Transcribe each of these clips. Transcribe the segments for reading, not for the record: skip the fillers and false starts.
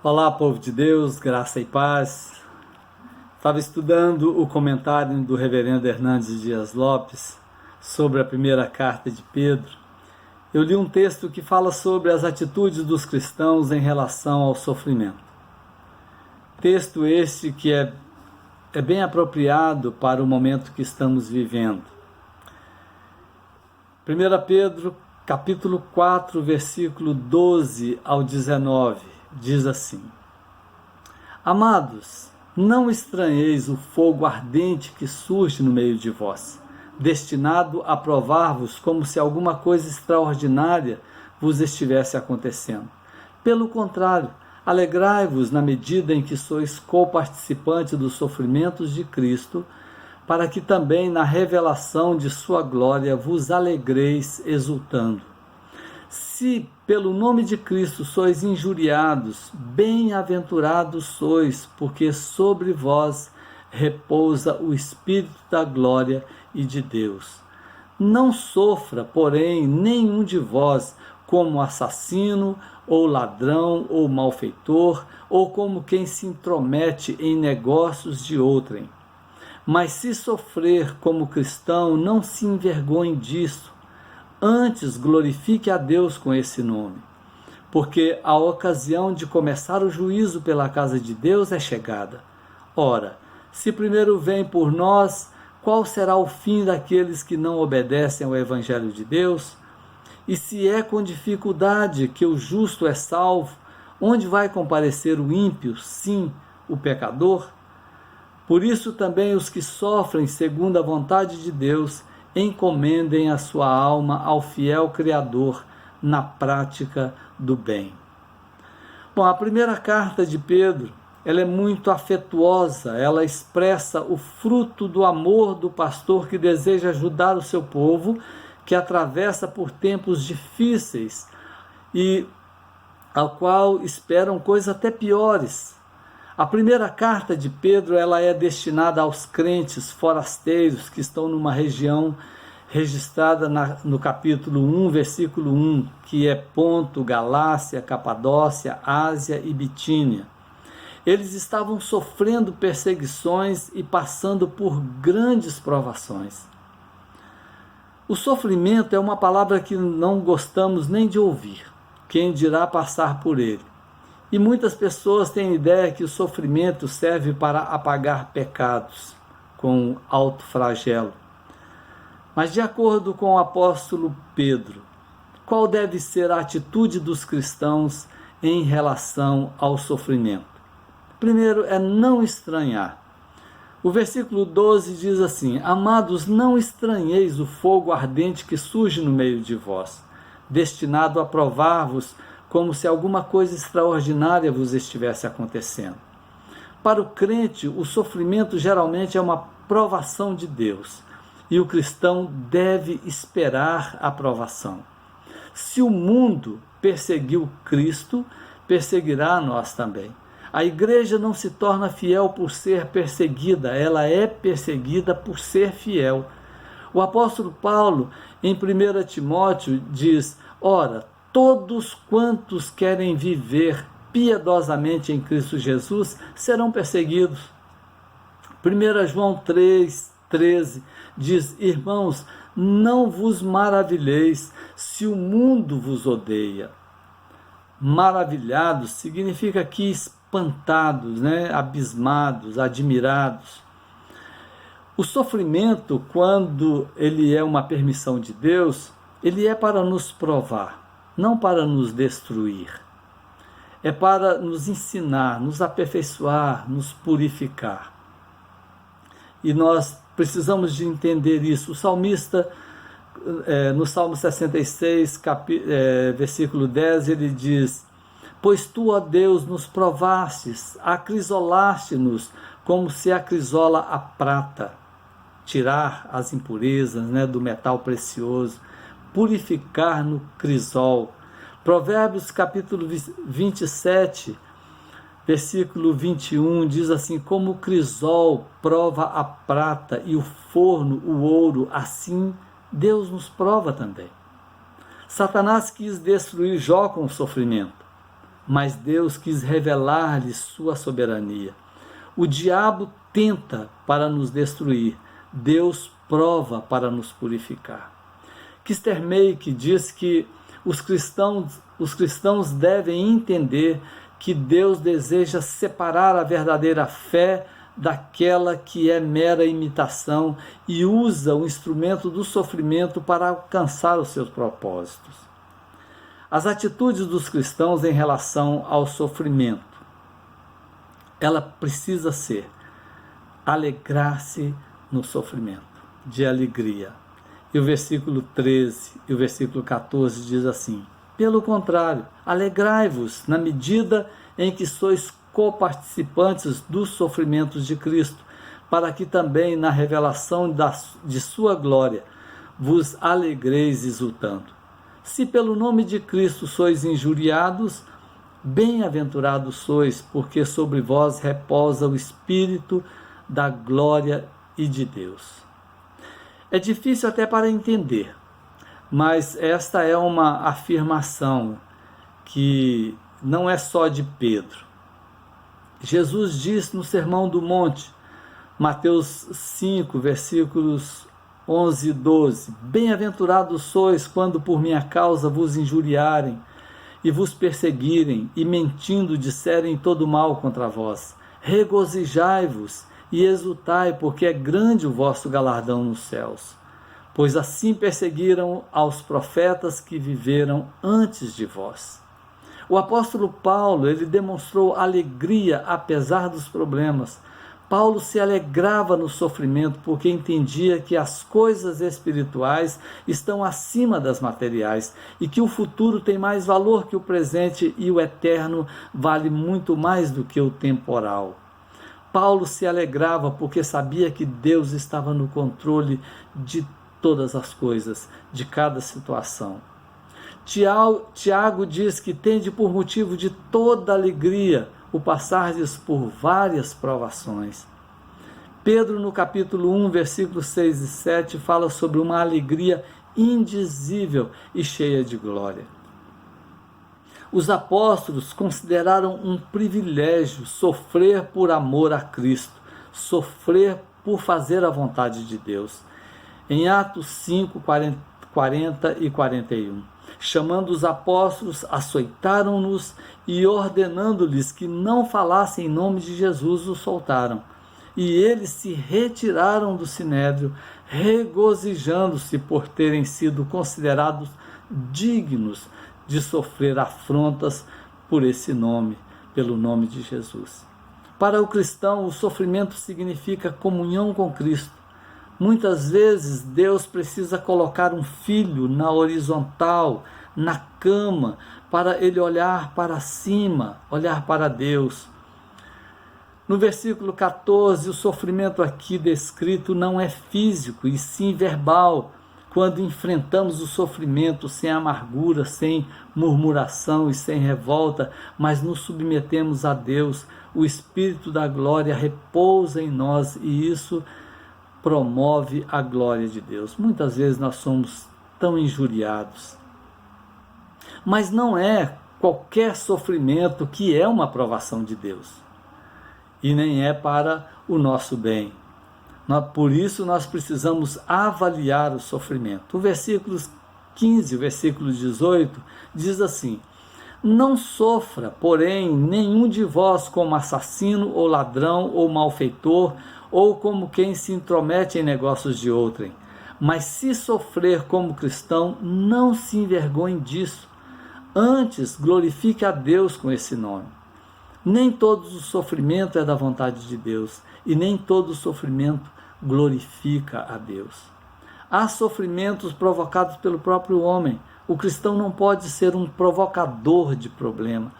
Olá, povo de Deus, graça e paz. Estava estudando o comentário do reverendo Hernandes Dias Lopes sobre a primeira carta de Pedro. Eu li um texto que fala sobre as atitudes dos cristãos em relação ao sofrimento. Texto este que é bem apropriado para o momento que estamos vivendo. 1 Pedro, capítulo 4, versículo 12 ao 19. Diz assim: Amados, não estranheis o fogo ardente que surge no meio de vós, destinado a provar-vos como se alguma coisa extraordinária vos estivesse acontecendo. Pelo contrário, alegrai-vos na medida em que sois co-participante dos sofrimentos de Cristo, para que também na revelação de sua glória vos alegreis exultando. Se pelo nome de Cristo sois injuriados, bem-aventurados sois, porque sobre vós repousa o Espírito da glória e de Deus. Não sofra, porém, nenhum de vós como assassino, ou ladrão, ou malfeitor, ou como quem se intromete em negócios de outrem. Mas se sofrer como cristão, não se envergonhe disso. Antes glorifique a Deus com esse nome, porque a ocasião de começar o juízo pela casa de Deus é chegada. Ora, se primeiro vem por nós, qual será o fim daqueles que não obedecem ao Evangelho de Deus? E se é com dificuldade que o justo é salvo, onde vai comparecer o ímpio, sim, o pecador? Por isso também os que sofrem segundo a vontade de Deus, encomendem a sua alma ao fiel Criador na prática do bem. Bom, a primeira carta de Pedro, ela é muito afetuosa, ela expressa o fruto do amor do pastor que deseja ajudar o seu povo, que atravessa por tempos difíceis e ao qual esperam coisas até piores. A primeira carta de Pedro, ela é destinada aos crentes forasteiros que estão numa região registrada no capítulo 1, versículo 1, que é Ponto, Galácia, Capadócia, Ásia e Bitínia. Eles estavam sofrendo perseguições e passando por grandes provações. O sofrimento é uma palavra que não gostamos nem de ouvir, quem dirá passar por ele. E muitas pessoas têm a ideia que o sofrimento serve para apagar pecados com autoflagelo. Mas de acordo com o apóstolo Pedro, qual deve ser a atitude dos cristãos em relação ao sofrimento? Primeiro é não estranhar. O versículo 12 diz assim: Amados, não estranheis o fogo ardente que surge no meio de vós, destinado a provar-vos como se alguma coisa extraordinária vos estivesse acontecendo. Para o crente, o sofrimento geralmente é uma provação de Deus, e o cristão deve esperar a provação. Se o mundo perseguiu Cristo, perseguirá nós também. A igreja não se torna fiel por ser perseguida, ela é perseguida por ser fiel. O apóstolo Paulo, em 1 Timóteo, diz: Ora, todos quantos querem viver piedosamente em Cristo Jesus serão perseguidos. 1 João 3,13 diz: Irmãos, não vos maravilheis se o mundo vos odeia. Maravilhados significa aqui espantados, abismados, admirados. O sofrimento, quando ele é uma permissão de Deus, ele é para nos provar, não para nos destruir. É para nos ensinar, nos aperfeiçoar, nos purificar. E nós precisamos de entender isso. O salmista, no Salmo 66, versículo 10, ele diz: Pois tu, ó Deus, nos provastes, acrisolaste-nos como se acrisola a prata, tirar as impurezas do metal precioso, purificar no crisol. Provérbios capítulo 27, versículo 21, diz assim: Como o crisol prova a prata e o forno o ouro, assim Deus nos prova também. Satanás quis destruir Jó com o sofrimento. mas Deus quis revelar-lhe sua soberania. O diabo tenta para nos destruir, Deus prova para nos purificar. Kistermeike diz que os cristãos devem entender que Deus deseja separar a verdadeira fé daquela que é mera imitação e usa o instrumento do sofrimento para alcançar os seus propósitos. As atitudes dos cristãos em relação ao sofrimento, ela precisa ser alegrar-se no sofrimento, de alegria. E o versículo 13 e o versículo 14 diz assim: pelo contrário, alegrai-vos na medida em que sois coparticipantes dos sofrimentos de Cristo, para que também na revelação de sua glória vos alegreis exultando. Se pelo nome de Cristo sois injuriados, bem-aventurados sois, porque sobre vós repousa o Espírito da glória e de Deus. É difícil até para entender, mas esta é uma afirmação que não é só de Pedro. Jesus disse no Sermão do Monte, Mateus 5, versículos 11 e 12, bem-aventurados sois quando por minha causa vos injuriarem e vos perseguirem e mentindo disserem todo mal contra vós. Regozijai-vos e exultai, porque é grande o vosso galardão nos céus. Pois assim perseguiram aos profetas que viveram antes de vós. O apóstolo Paulo, ele demonstrou alegria apesar dos problemas. Paulo se alegrava no sofrimento porque entendia que as coisas espirituais estão acima das materiais e que o futuro tem mais valor que o presente e o eterno vale muito mais do que o temporal. Paulo se alegrava porque sabia que Deus estava no controle de todas as coisas, de cada situação. Tiago diz que tende por motivo de toda alegria o passardes por várias provações. Pedro, no capítulo 1, versículos 6 e 7, fala sobre uma alegria indizível e cheia de glória. Os apóstolos consideraram um privilégio sofrer por amor a Cristo, sofrer por fazer a vontade de Deus. Em Atos 5, 40 e 41. Chamando os apóstolos, açoitaram-nos e, ordenando-lhes que não falassem em nome de Jesus, os soltaram. E eles se retiraram do sinédrio, regozijando-se por terem sido considerados dignos de sofrer afrontas por esse nome, pelo nome de Jesus. Para o cristão, o sofrimento significa comunhão com Cristo. Muitas vezes Deus precisa colocar um filho na horizontal, na cama, para ele olhar para cima, olhar para Deus. No versículo 14, o sofrimento aqui descrito não é físico, e sim verbal. Quando enfrentamos o sofrimento sem amargura, sem murmuração e sem revolta, mas nos submetemos a Deus, o Espírito da glória repousa em nós e isso promove a glória de Deus. Muitas vezes nós somos tão injuriados. Mas não é qualquer sofrimento que é uma aprovação de Deus. E nem é para o nosso bem. Por isso nós precisamos avaliar o sofrimento. O versículo 15, o versículo 18, diz assim: não sofra, porém, nenhum de vós como assassino, ou ladrão, ou malfeitor, ou como quem se intromete em negócios de outrem. Mas se sofrer como cristão, não se envergonhe disso. Antes, glorifique a Deus com esse nome. Nem todo o sofrimento é da vontade de Deus, e nem todo o sofrimento glorifica a Deus. Há sofrimentos provocados pelo próprio homem. O cristão não pode ser um provocador de problema.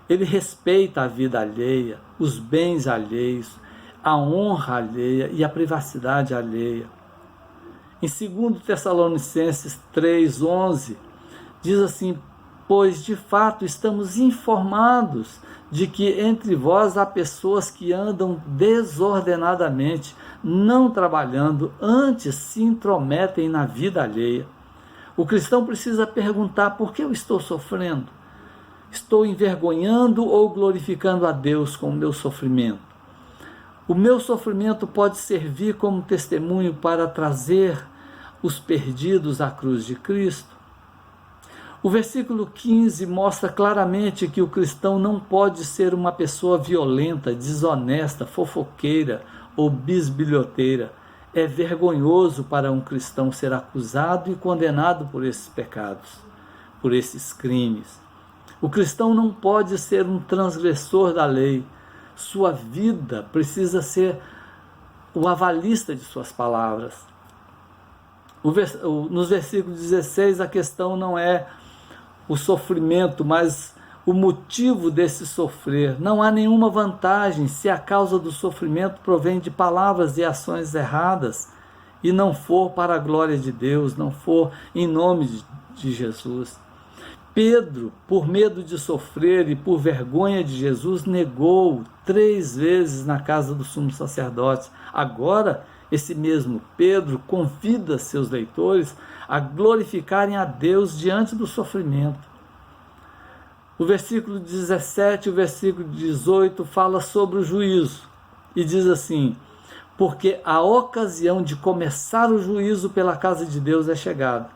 Ele respeita a vida alheia, os bens alheios, a honra alheia e a privacidade alheia. Em 2 Tessalonicenses 3:11, diz assim: pois de fato estamos informados de que entre vós há pessoas que andam desordenadamente, não trabalhando, antes se intrometem na vida alheia. O cristão precisa perguntar: por que eu estou sofrendo? Estou envergonhando ou glorificando a Deus com o meu sofrimento? O meu sofrimento pode servir como testemunho para trazer os perdidos à cruz de Cristo? O versículo 15 mostra claramente que o cristão não pode ser uma pessoa violenta, desonesta, fofoqueira ou bisbilhoteira. É vergonhoso para um cristão ser acusado e condenado por esses pecados, por esses crimes. O cristão não pode ser um transgressor da lei. Sua vida precisa ser o avalista de suas palavras. Nos versículos 16, a questão não é o sofrimento, mas o motivo desse sofrer. Não há nenhuma vantagem se a causa do sofrimento provém de palavras e ações erradas e não for para a glória de Deus, não for em nome de Jesus. Pedro, por medo de sofrer e por vergonha de Jesus, negou 3 vezes na casa do sumo sacerdote. Agora, esse mesmo Pedro convida seus leitores a glorificarem a Deus diante do sofrimento. O versículo 17 e o versículo 18 fala sobre o juízo e diz assim: porque a ocasião de começar o juízo pela casa de Deus é chegada.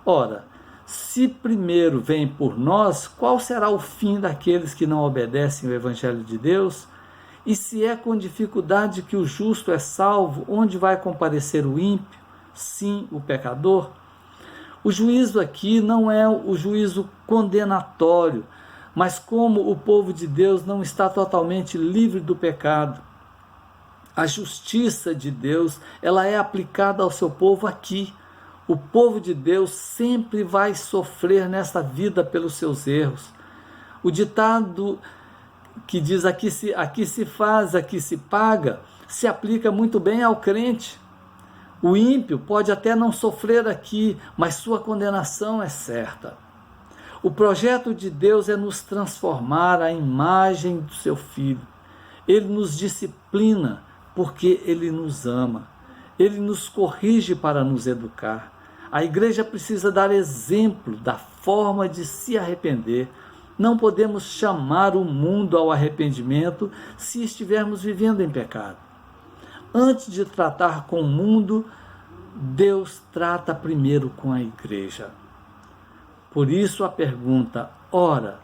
Ora, se primeiro vem por nós, qual será o fim daqueles que não obedecem ao Evangelho de Deus? E se é com dificuldade que o justo é salvo, onde vai comparecer o ímpio? Sim, o pecador. O juízo aqui não é o juízo condenatório, mas como o povo de Deus não está totalmente livre do pecado, a justiça de Deus, ela é aplicada ao seu povo aqui. O povo de Deus sempre vai sofrer nessa vida pelos seus erros. O ditado que diz aqui se faz, aqui se paga, se aplica muito bem ao crente. O ímpio pode até não sofrer aqui, mas sua condenação é certa. O projeto de Deus é nos transformar à imagem do seu Filho. Ele nos disciplina porque Ele nos ama. Ele nos corrige para nos educar. A igreja precisa dar exemplo da forma de se arrepender. Não podemos chamar o mundo ao arrependimento se estivermos vivendo em pecado. Antes de tratar com o mundo, Deus trata primeiro com a igreja. Por isso a pergunta: ora,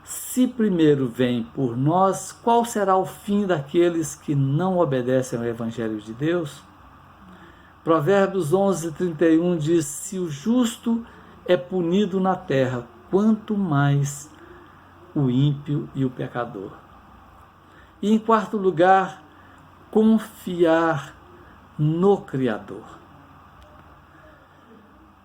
se primeiro vem por nós, qual será o fim daqueles que não obedecem ao Evangelho de Deus? Provérbios 11:31 diz: se o justo é punido na terra, quanto mais o ímpio e o pecador. E em quarto lugar, confiar no Criador.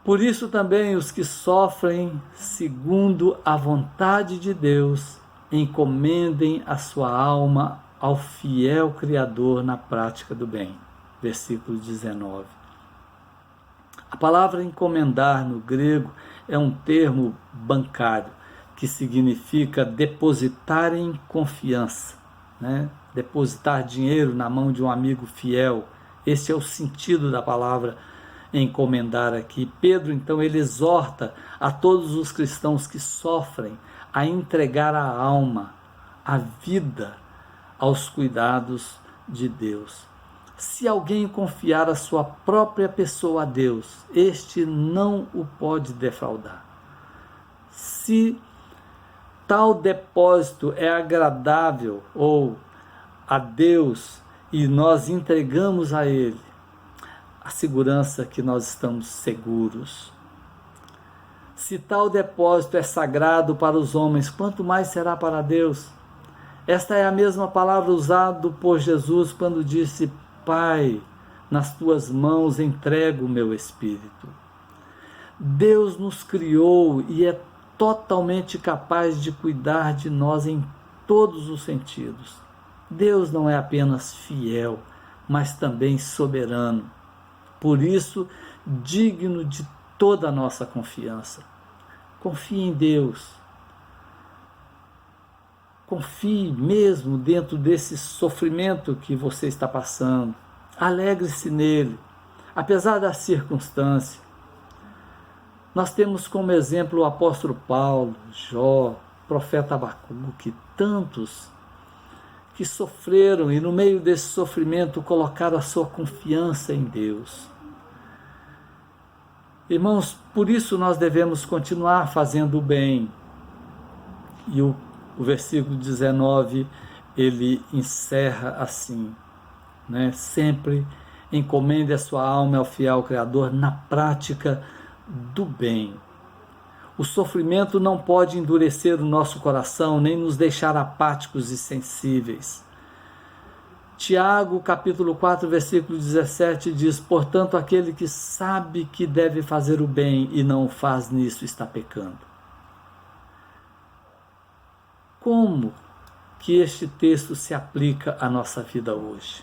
Por isso também os que sofrem segundo a vontade de Deus, encomendem a sua alma ao fiel Criador na prática do bem. Versículo 19. A palavra encomendar no grego é um termo bancário que significa depositar em confiança, né? Depositar dinheiro na mão de um amigo fiel. Esse é o sentido da palavra encomendar aqui. Pedro, então, ele exorta a todos os cristãos que sofrem a entregar a alma, a vida, aos cuidados de Deus. Se alguém confiar a sua própria pessoa a Deus, este não o pode defraudar. Se tal depósito é agradável ou a Deus e nós entregamos a Ele, a segurança que nós estamos seguros. Se tal depósito é sagrado para os homens, quanto mais será para Deus? Esta é a mesma palavra usada por Jesus quando disse: Pai, nas tuas mãos entrego o meu espírito. Deus nos criou e é totalmente capaz de cuidar de nós em todos os sentidos. Deus não é apenas fiel, mas também soberano. Por isso, digno de toda a nossa confiança. Confie em Deus. Confie mesmo dentro desse sofrimento que você está passando. Alegre-se nele, apesar da circunstância. Nós temos como exemplo o apóstolo Paulo, Jó, profeta Abacuque, tantos que sofreram e no meio desse sofrimento colocaram a sua confiança em Deus. Irmãos, por isso nós devemos continuar fazendo o bem. E o versículo 19, ele encerra assim, né? Sempre encomende a sua alma ao fiel Criador na prática do bem. O sofrimento não pode endurecer o nosso coração, nem nos deixar apáticos e sensíveis. Tiago, capítulo 4, versículo 17, diz: portanto, aquele que sabe que deve fazer o bem e não o faz, nisso está pecando. Como que este texto se aplica à nossa vida hoje?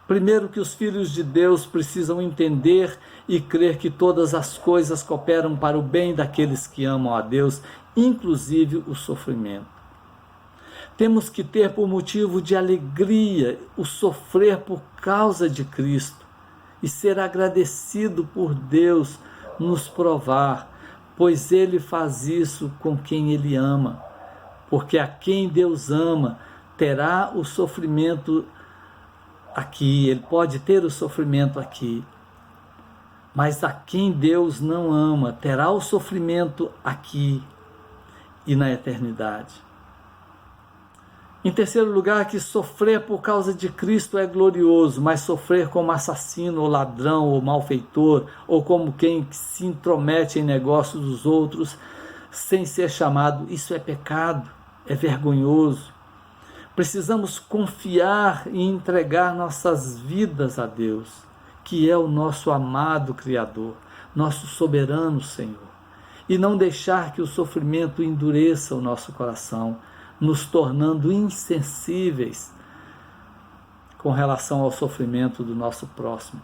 Primeiro, que os filhos de Deus precisam entender e crer que todas as coisas cooperam para o bem daqueles que amam a Deus, inclusive o sofrimento. Temos que ter por motivo de alegria o sofrer por causa de Cristo e ser agradecido por Deus nos provar, pois Ele faz isso com quem Ele ama. Porque a quem Deus ama terá o sofrimento aqui, ele pode ter o sofrimento aqui, mas a quem Deus não ama terá o sofrimento aqui e na eternidade. Em terceiro lugar, que sofrer por causa de Cristo é glorioso, mas sofrer como assassino, ou ladrão, ou malfeitor, ou como quem se intromete em negócios dos outros sem ser chamado, isso é pecado, é vergonhoso. Precisamos confiar e entregar nossas vidas a Deus, que é o nosso amado Criador, nosso soberano Senhor, e não deixar que o sofrimento endureça o nosso coração, nos tornando insensíveis com relação ao sofrimento do nosso próximo.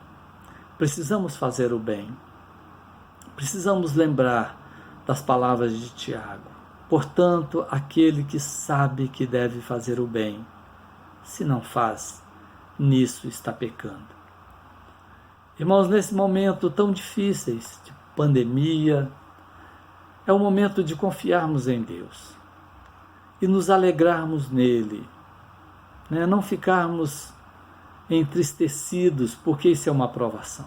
Precisamos fazer o bem. Precisamos lembrar das palavras de Tiago. Portanto, aquele que sabe que deve fazer o bem, se não faz, nisso está pecando. Irmãos, nesse momento tão difícil de pandemia, é o momento de confiarmos em Deus e nos alegrarmos nele, né? Não ficarmos entristecidos, porque isso é uma provação.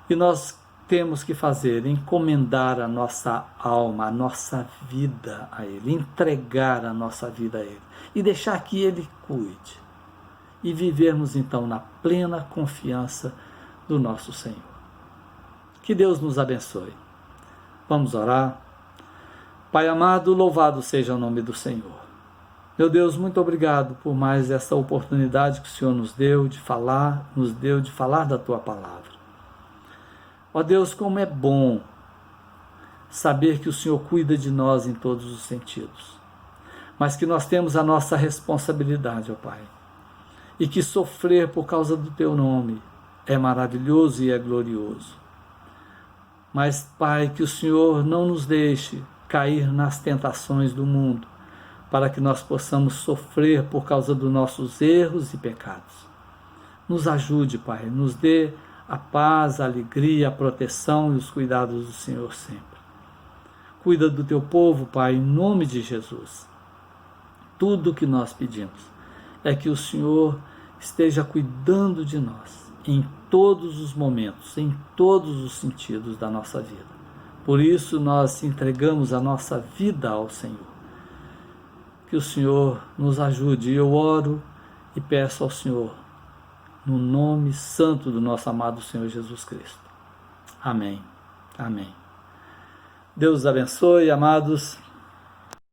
E nós temos que fazer, encomendar a nossa alma, a nossa vida a Ele, entregar a nossa vida a Ele e deixar que Ele cuide e vivermos então na plena confiança do nosso Senhor. Que Deus nos abençoe. Vamos orar. Pai amado, louvado seja o nome do Senhor. Meu Deus, muito obrigado por mais essa oportunidade que o Senhor nos deu de falar da Tua palavra. Ó Deus, como é bom saber que o Senhor cuida de nós em todos os sentidos, mas que nós temos a nossa responsabilidade, ó Pai, e que sofrer por causa do Teu nome é maravilhoso e é glorioso. Mas, Pai, que o Senhor não nos deixe cair nas tentações do mundo, para que nós possamos sofrer por causa dos nossos erros e pecados. Nos ajude, Pai, nos dê a paz, a alegria, a proteção e os cuidados do Senhor sempre. Cuida do Teu povo, Pai, em nome de Jesus. Tudo o que nós pedimos é que o Senhor esteja cuidando de nós em todos os momentos, em todos os sentidos da nossa vida. Por isso nós entregamos a nossa vida ao Senhor. Que o Senhor nos ajude. Eu oro e peço ao Senhor, no nome santo do nosso amado Senhor Jesus Cristo. Amém. Amém. Deus abençoe, amados.